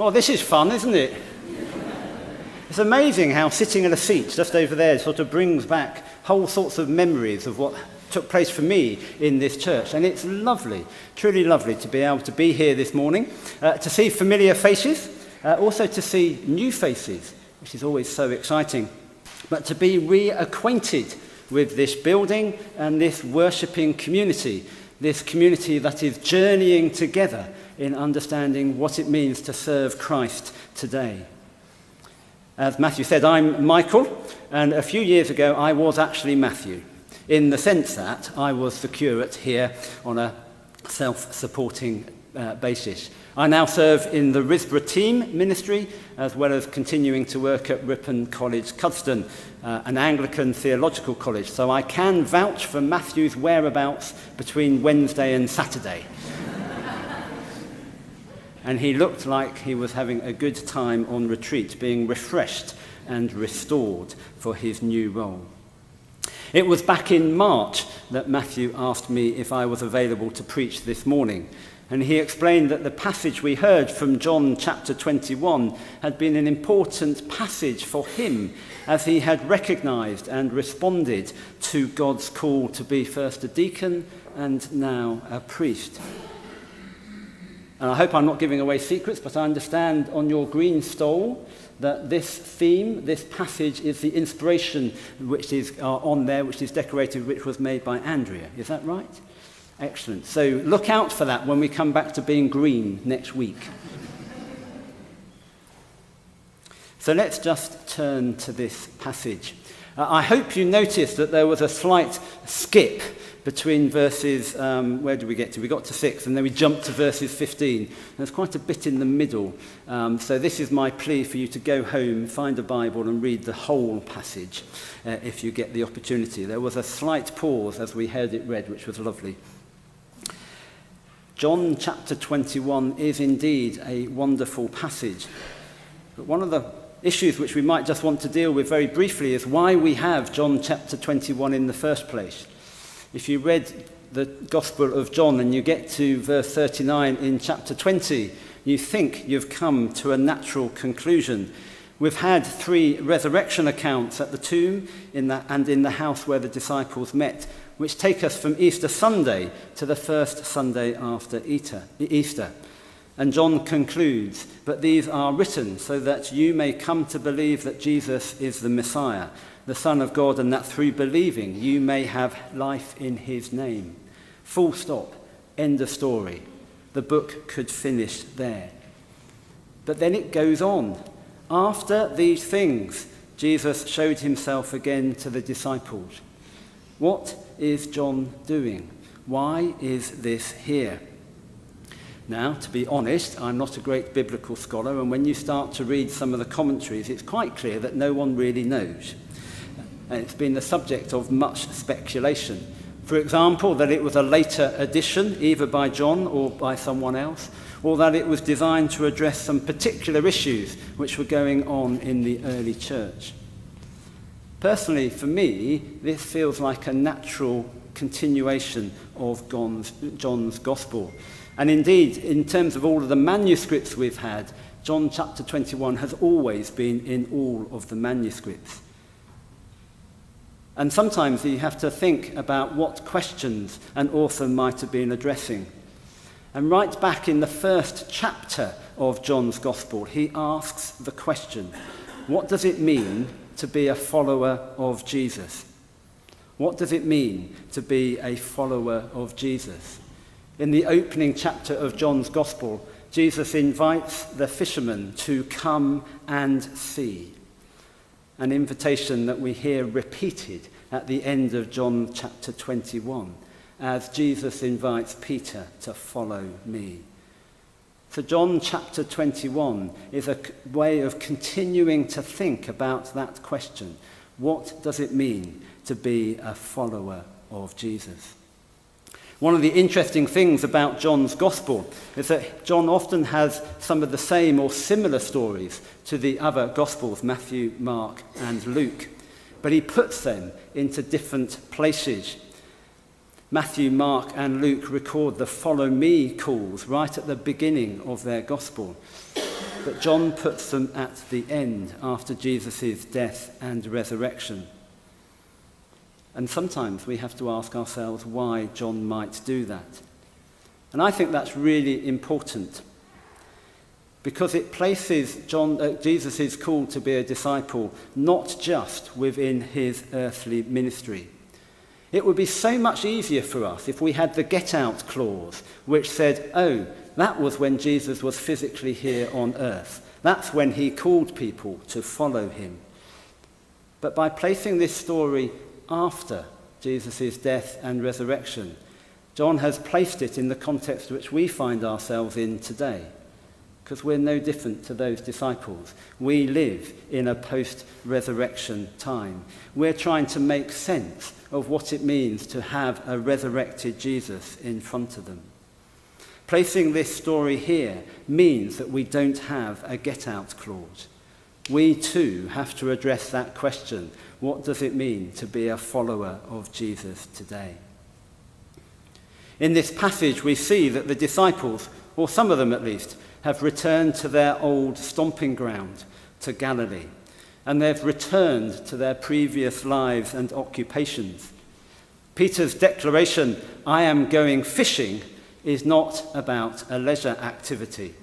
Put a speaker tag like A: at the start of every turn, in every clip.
A: Oh, this is fun, isn't it? It's amazing how sitting in a seat just over there sort of brings back whole sorts of memories of what took place for me in this church. And it's lovely, truly lovely to be able to be here this morning, to see familiar faces, also to see new faces, which is always so exciting, but to be reacquainted with this building and this worshipping community, this community that is journeying together in understanding what it means to serve Christ today. As Matthew said, I'm Michael, and a few years ago I was actually Matthew, in the sense that I was the curate here on a self-supporting basis. I now serve in the Risborough team ministry, as well as continuing to work at Ripon College, Cuddesdon, an Anglican theological college, so I can vouch for Matthew's whereabouts between Wednesday and Saturday. And he looked like he was having a good time on retreat, being refreshed and restored for his new role. It was back in March that Matthew asked me if I was available to preach this morning, and he explained that the passage we heard from John chapter 21 had been an important passage for him, as he had recognised and responded to God's call to be first a deacon and now a priest. And I hope I'm not giving away secrets, but I understand on your green stole that this theme, this passage, is the inspiration which is on there, which is decorated, which was made by Andrea. Is that right? Excellent. So look out for that when we come back to being green next week. So let's just turn to this passage. I hope you noticed that there was a slight skip between verses, where did we get to? We got to 6, and then we jumped to verses 15. There's quite a bit in the middle. So this is my plea for you to go home, find a Bible, and read the whole passage if you get the opportunity. There was a slight pause as we heard it read, which was lovely. John chapter 21 is indeed a wonderful passage. But one of the issues which we might just want to deal with very briefly is why we have John chapter 21 in the first place. If you read the Gospel of John and you get to verse 39 in chapter 20, you think you've come to a natural conclusion. We've had 3 resurrection accounts at the tomb and in the house where the disciples met, which take us from Easter Sunday to the first Sunday after Easter. And John concludes, "But these are written so that you may come to believe that Jesus is the Messiah, the Son of God, and that through believing you may have life in his name." Full stop. End of story. The book could finish there. But then it goes on. After these things, Jesus showed himself again to the disciples. What is John doing? Why is this here? Now, to be honest, I'm not a great biblical scholar, and when you start to read some of the commentaries, it's quite clear that no one really knows. And it's been the subject of much speculation. For example, that it was a later addition, either by John or by someone else, or that it was designed to address some particular issues which were going on in the early church. Personally, for me, this feels like a natural continuation of John's Gospel. And indeed, in terms of all of the manuscripts we've had, John chapter 21 has always been in all of the manuscripts. And sometimes you have to think about what questions an author might have been addressing. And right back in the first chapter of John's Gospel, he asks the question, what does it mean to be a follower of Jesus? What does it mean to be a follower of Jesus? In the opening chapter of John's Gospel, Jesus invites the fishermen to come and see. An invitation that we hear repeated at the end of John chapter 21, as Jesus invites Peter to follow me. So John chapter 21 is a way of continuing to think about that question. What does it mean to be a follower of Jesus? One of the interesting things about John's Gospel is that John often has some of the same or similar stories to the other Gospels, Matthew, Mark, and Luke, but he puts them into different places. Matthew, Mark, and Luke record the follow me calls right at the beginning of their Gospel. but John puts them at the end after Jesus' death and resurrection. And sometimes we have to ask ourselves why John might do that. And I think that's really important, because it places Jesus' call to be a disciple not just within his earthly ministry. It would be so much easier for us if we had the get out clause, which said, oh, that was when Jesus was physically here on earth. That's when he called people to follow him. But by placing this story after Jesus' death and resurrection, John has placed it in the context which we find ourselves in today, because we're no different to those disciples. We live in a post-resurrection time. We're trying to make sense of what it means to have a resurrected Jesus in front of them. Placing this story here means that we don't have a get-out clause. We too have to address that question. What does it mean to be a follower of Jesus today? In this passage, we see that the disciples, or some of them at least, have returned to their old stomping ground, to Galilee, and they've returned to their previous lives and occupations. Peter's declaration, I am going fishing, is not about a leisure activity.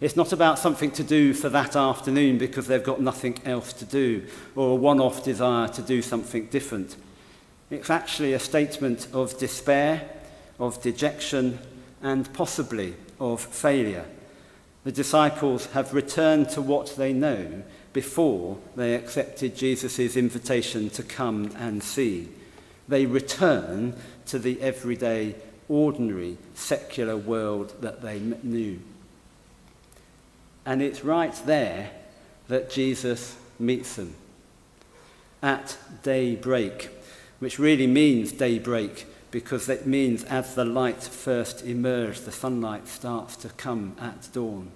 A: It's not about something to do for that afternoon because they've got nothing else to do, or a one-off desire to do something different. It's actually a statement of despair, of dejection, and possibly of failure. The disciples have returned to what they know before they accepted Jesus' invitation to come and see. They return to the everyday, ordinary, secular world that they knew. And it's right there that Jesus meets them. At daybreak, which really means daybreak, because it means as the light first emerged, the sunlight starts to come at dawn.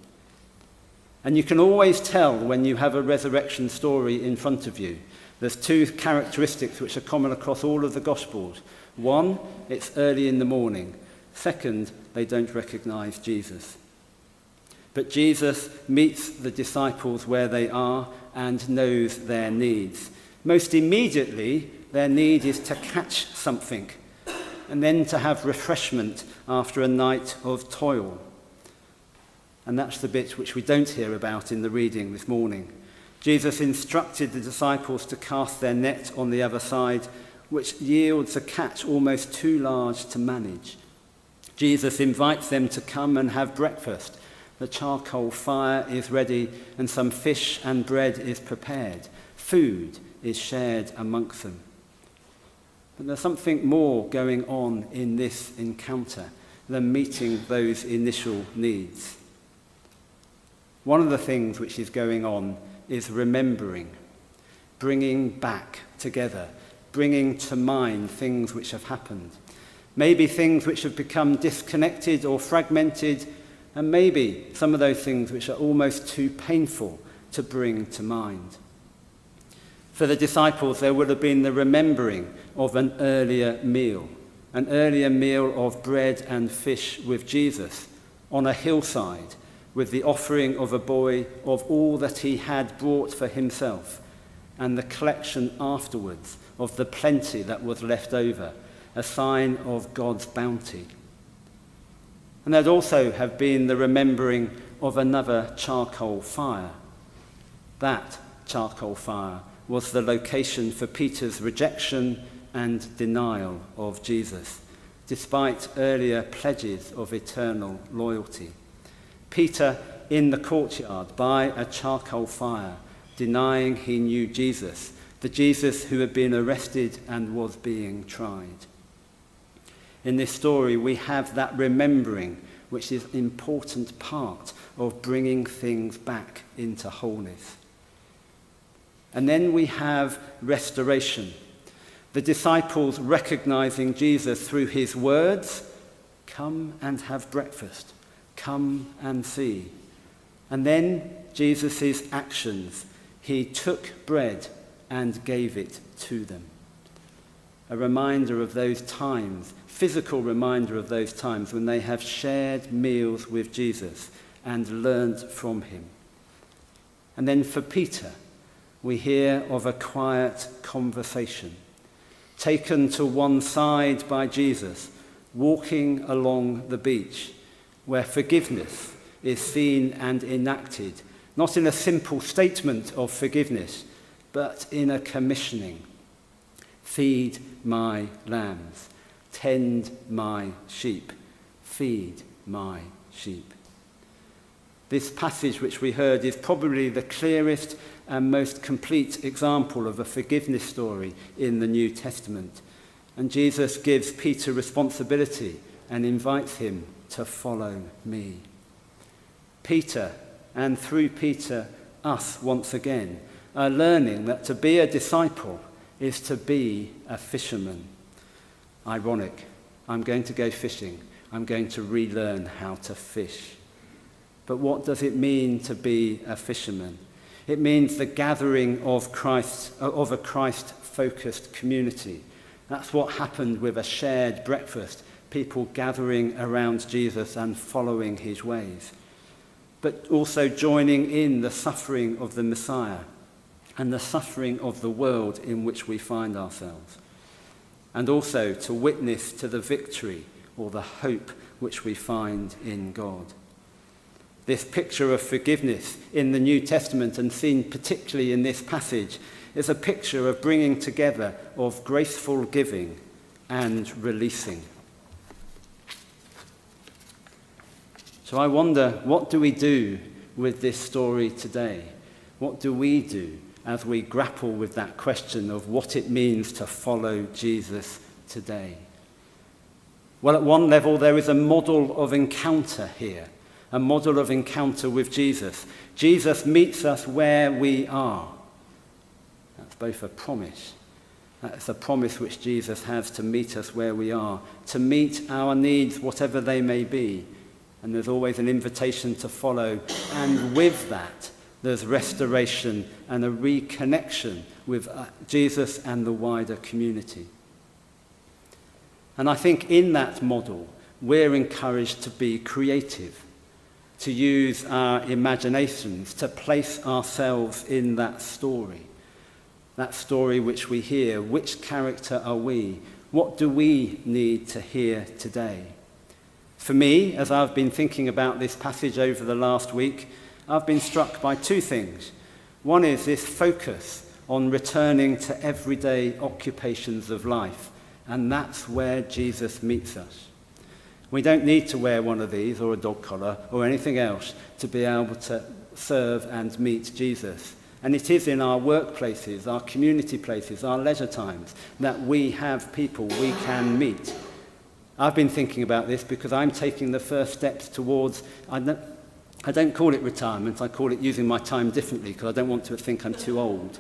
A: And you can always tell when you have a resurrection story in front of you. There's two characteristics which are common across all of the Gospels. One, it's early in the morning. Second, they don't recognize Jesus. But Jesus meets the disciples where they are and knows their needs. Most immediately, their need is to catch something, and then to have refreshment after a night of toil. And that's the bit which we don't hear about in the reading this morning. Jesus instructed the disciples to cast their net on the other side, which yields a catch almost too large to manage. Jesus invites them to come and have breakfast. The charcoal fire is ready, and some fish and bread is prepared. Food is shared amongst them. But there's something more going on in this encounter than meeting those initial needs. One of the things which is going on is remembering, bringing back together, bringing to mind things which have happened. Maybe things which have become disconnected or fragmented, and maybe some of those things which are almost too painful to bring to mind. For the disciples, there would have been the remembering of an earlier meal of bread and fish with Jesus on a hillside, with the offering of a boy of all that he had brought for himself, and the collection afterwards of the plenty that was left over, a sign of God's bounty. And there'd also have been the remembering of another charcoal fire. That charcoal fire was the location for Peter's rejection and denial of Jesus, despite earlier pledges of eternal loyalty. Peter in the courtyard by a charcoal fire, denying he knew Jesus, the Jesus who had been arrested and was being tried. In this story, we have that remembering, which is an important part of bringing things back into wholeness. And then we have restoration. The disciples recognizing Jesus through his words, come and have breakfast, come and see. And then Jesus' actions, he took bread and gave it to them. A reminder of those times, physical reminder of those times when they have shared meals with Jesus and learned from him. And then for Peter, we hear of a quiet conversation, taken to one side by Jesus, walking along the beach, where forgiveness is seen and enacted, not in a simple statement of forgiveness, but in a commissioning. Feed my lambs, tend my sheep, feed my sheep. This passage which we heard is probably the clearest and most complete example of a forgiveness story in the New Testament. And Jesus gives Peter responsibility and invites him to follow me. Peter, and through Peter, us once again, are learning that to be a disciple is to be a fisherman. Ironic. I'm going to go fishing. I'm going to relearn how to fish. But what does it mean to be a fisherman? It means the gathering of a Christ-focused community. That's what happened with a shared breakfast, people gathering around Jesus and following his ways. But also joining in the suffering of the Messiah and the suffering of the world in which we find ourselves. And also to witness to the victory or the hope which we find in God. This picture of forgiveness in the New Testament, and seen particularly in this passage, is a picture of bringing together of graceful giving and releasing. So I wonder, what do we do with this story today? What do we do as we grapple with that question of what it means to follow Jesus today? Well, at one level, there is a model of encounter here. A model of encounter with Jesus. Jesus meets us where we are. That's both a promise. That's a promise which Jesus has to meet us where we are, to meet our needs, whatever they may be. And there's always an invitation to follow. And with that, there's restoration and a reconnection with Jesus and the wider community. And I think in that model, we're encouraged to be creative, to use our imaginations, to place ourselves in that story which we hear. Which character are we? What do we need to hear today? For me, as I've been thinking about this passage over the last week, I've been struck by two things. One is this focus on returning to everyday occupations of life, and that's where Jesus meets us. We don't need to wear one of these or a dog collar or anything else to be able to serve and meet Jesus. And it is in our workplaces, our community places, our leisure times that we have people we can meet. I've been thinking about this because I'm taking the first steps towards, I don't call it retirement, I call it using my time differently because I don't want to think I'm too old.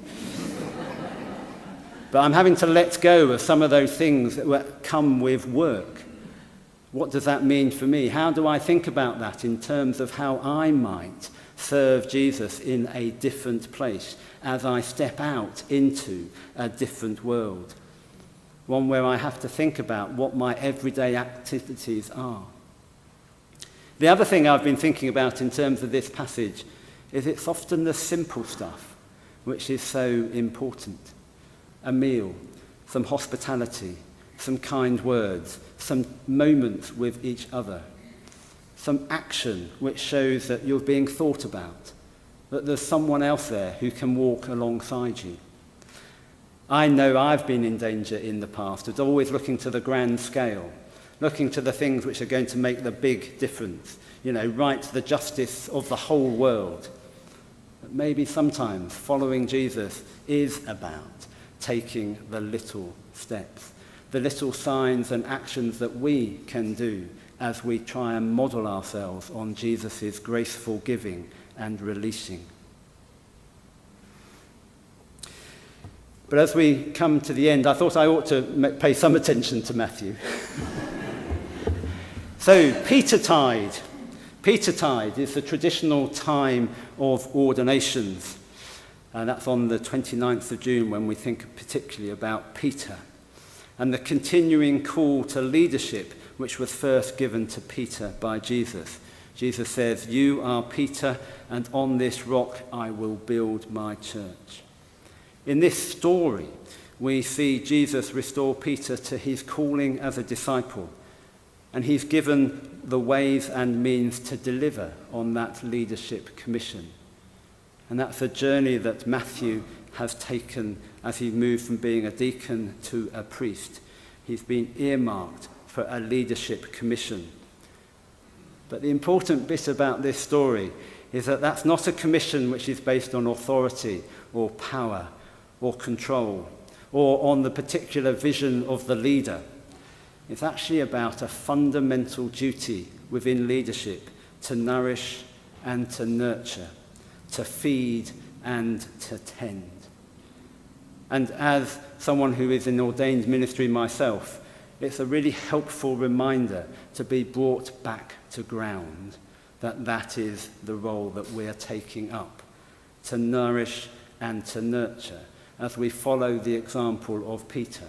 A: But I'm having to let go of some of those things that come with work. What does that mean for me? How do I think about that in terms of how I might serve Jesus in a different place as I step out into a different world? One where I have to think about what my everyday activities are. The other thing I've been thinking about in terms of this passage is it's often the simple stuff which is so important. A meal, some hospitality, some kind words, some moments with each other, some action which shows that you're being thought about, that there's someone else there who can walk alongside you. I know I've been in danger in the past of always looking to the grand scale, looking to the things which are going to make the big difference, right to the justice of the whole world. But maybe sometimes following Jesus is about taking the little steps, the little signs and actions that we can do as we try and model ourselves on Jesus' graceful giving and releasing. But as we come to the end, I thought I ought to pay some attention to Matthew. So, Petertide. Petertide is the traditional time of ordinations. And that's on the 29th of June when we think particularly about Peter and the continuing call to leadership which was first given to Peter by Jesus, Jesus says, "You are Peter, and on this rock I will build my church." In this story, we see Jesus restore Peter to his calling as a disciple, and he's given the ways and means to deliver on that leadership commission. And that's a journey that Matthew has taken as he moved from being a deacon to a priest. He's been earmarked for a leadership commission. But the important bit about this story is that that's not a commission which is based on authority or power or control or on the particular vision of the leader. It's actually about a fundamental duty within leadership to nourish and to nurture, to feed and to tend. And as someone who is in ordained ministry myself, it's a really helpful reminder to be brought back to ground that that is the role that we are taking up, to nourish and to nurture, as we follow the example of Peter.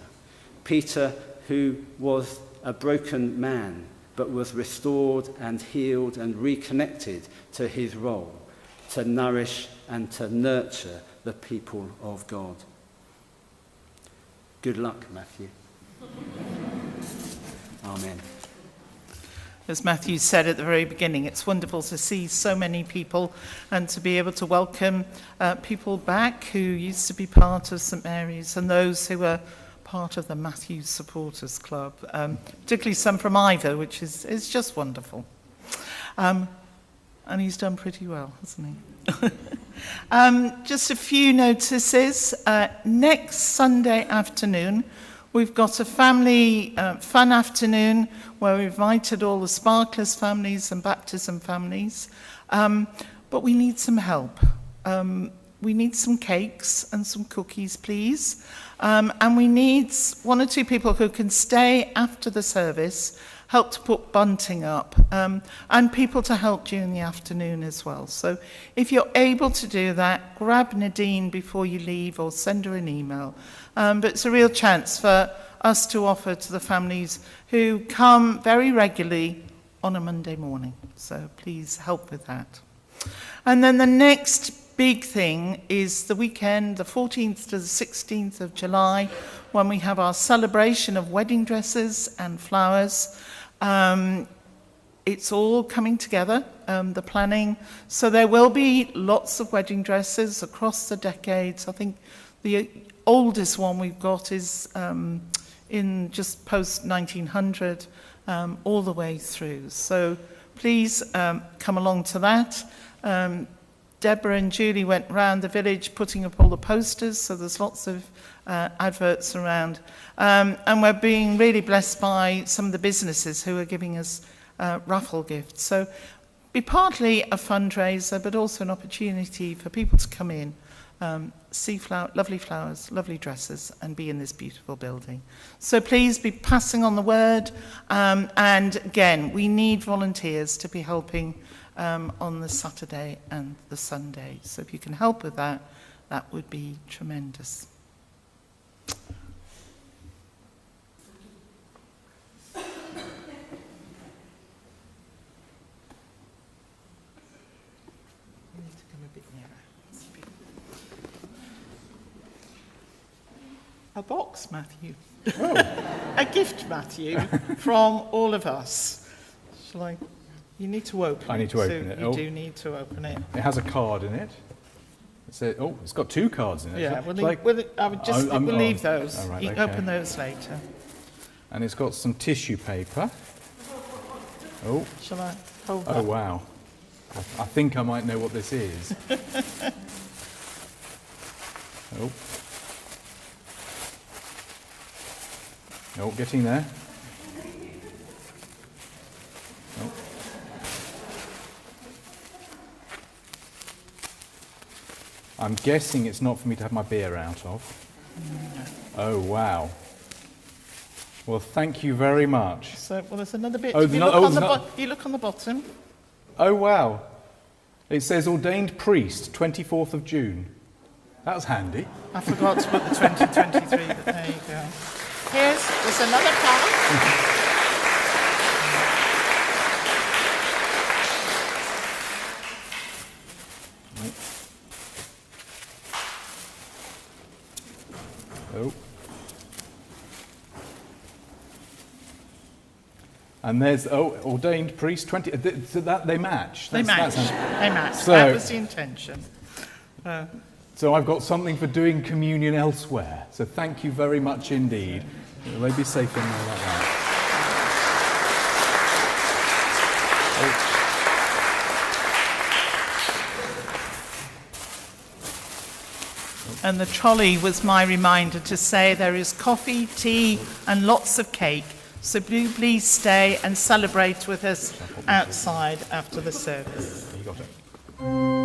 A: Peter, who was a broken man, but was restored and healed and reconnected to his role, to nourish and to nurture the people of God. Good luck, Matthew. Amen.
B: As Matthew said at the very beginning, it's wonderful to see so many people and to be able to welcome people back who used to be part of St Mary's and those who were part of the Matthew Supporters Club, particularly some from Ivor, which is just wonderful. And he's done pretty well, hasn't he? Just a few notices. Next Sunday afternoon, we've got a family fun afternoon where we've invited all the Sparklers families and baptism families. But we need some help. We need some cakes and some cookies, please. And we need one or two people who can stay after the service, help to put bunting up, and people to help during the afternoon as well. So if you're able to do that, grab Nadine before you leave or send her an email. But it's a real chance for us to offer to the families who come very regularly on a Monday morning. So please help with that. And then the next big thing is the weekend, the 14th to the 16th of July, when we have our celebration of wedding dresses and flowers. It's all coming together, the planning. So there will be lots of wedding dresses across the decades. I think the oldest one we've got is in just post-1900, all the way through. So please come along to that. Deborah and Julie went round the village putting up all the posters, so there's lots of adverts around. And we're being really blessed by some of the businesses who are giving us raffle gifts. So be partly a fundraiser, but also an opportunity for people to come in, see lovely flowers, lovely dresses, and be in this beautiful building. So please be passing on the word. And again, we need volunteers to be helping on the Saturday and the Sunday. So if you can help with that, that would be tremendous. A box, Matthew. Oh. A gift, Matthew, from all of us. Shall I? You need to open it.
C: I need to open it.
B: You do need to open it.
C: It has a card in it. It's got two cards in it.
B: Yeah, we'll leave those. Oh, right, you can open those later.
C: And it's got some tissue paper. Oh.
B: Shall I hold that?
C: Oh, wow. I think I might know what this is. Oh. Oh, getting there. Oh. I'm guessing it's not for me to have my beer out of. Oh, wow. Well, thank you very much.
B: So, well, there's another bit.
C: Oh,
B: you look on the bottom.
C: Oh, wow. It says ordained priest, 24th of June. That was handy.
B: I forgot to put the 2023, but there you go. There's another card.
C: And there's, ordained priest, 20, so that they match.
B: They match.
C: So-
B: That was the intention.
C: So I've got something for doing communion elsewhere. So thank you very much indeed. Will they be safe in there like that?
B: And the trolley was my reminder to say there is coffee, tea, and lots of cake. So do please stay and celebrate with us outside after the service.
C: You got it.